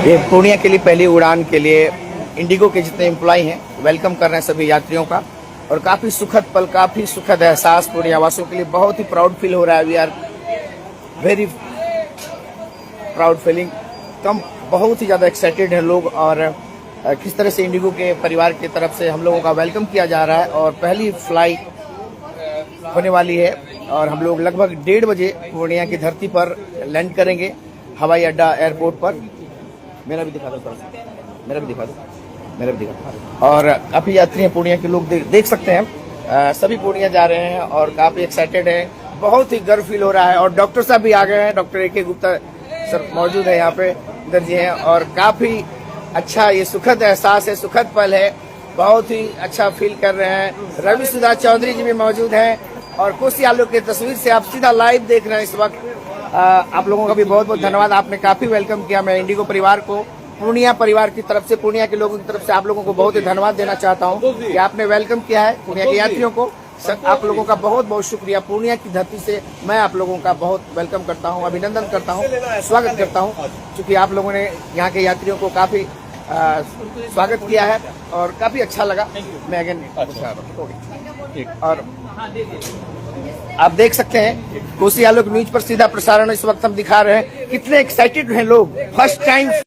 ये पूर्णिया के लिए पहली उड़ान के लिए इंडिगो के जितने एम्प्लॉय हैं वेलकम कर रहे हैं सभी यात्रियों का। और काफ़ी सुखद पल, काफ़ी सुखद एहसास पूर्णिया वासियों के लिए बहुत ही प्राउड फील हो रहा है। We are very proud feeling. तो हम बहुत ही ज़्यादा एक्साइटेड हैं लोग, और किस तरह से इंडिगो के परिवार की तरफ से हम लोगों का वेलकम किया जा रहा है। और पहली फ्लाइट होने वाली है और हम लोग लगभग 1:30 बजे पूर्णिया की धरती पर लैंड करेंगे हवाई अड्डा एयरपोर्ट पर। मेरा भी दिखा दो थोड़ा सा, मेरा भी दिखा दो, मेरा भी दिखा दो। और काफ़ी यात्री हैं पूर्णिया के लोग, देख सकते हैं सभी पूर्णिया जा रहे हैं और काफ़ी एक्साइटेड हैं। बहुत ही गर्व फील हो रहा है। और डॉक्टर साहब भी आ गए हैं, डॉक्टर ए के गुप्ता सर मौजूद है यहाँ पे, इधर जी हैं। और काफ़ी अच्छा ये सुखद एहसास है, सुखद पल है, बहुत ही अच्छा फील कर रहे हैं। रवि सुधा चौधरी जी भी मौजूद हैं और कोसी आलू की तस्वीर से आप सीधा लाइव देख रहे हैं इस वक्त। आप लोगों का भी बहुत बहुत धन्यवाद, आपने काफी वेलकम किया। मैं इंडिगो परिवार को, पूर्णिया परिवार की तरफ से, पूर्णिया के लोगों की तरफ से आप लोगों को बहुत ही धन्यवाद देना चाहता हूं कि आपने वेलकम किया है पूर्णिया के यात्रियों को। आप लोगों का बहुत बहुत शुक्रिया। पूर्णिया की धरती से मैं आप लोगों का बहुत वेलकम करता हूं, अभिनंदन करता हूं, स्वागत करता हूं, क्योंकि आप लोगों ने यहाँ के यात्रियों को काफी स्वागत किया है और काफी अच्छा लगा। मैं अगेन और आप देख सकते हैं कोसी आलोक न्यूज पर सीधा प्रसारण इस वक्त हम दिखा रहे हैं। कितने एक्साइटेड हैं लोग, फर्स्ट टाइम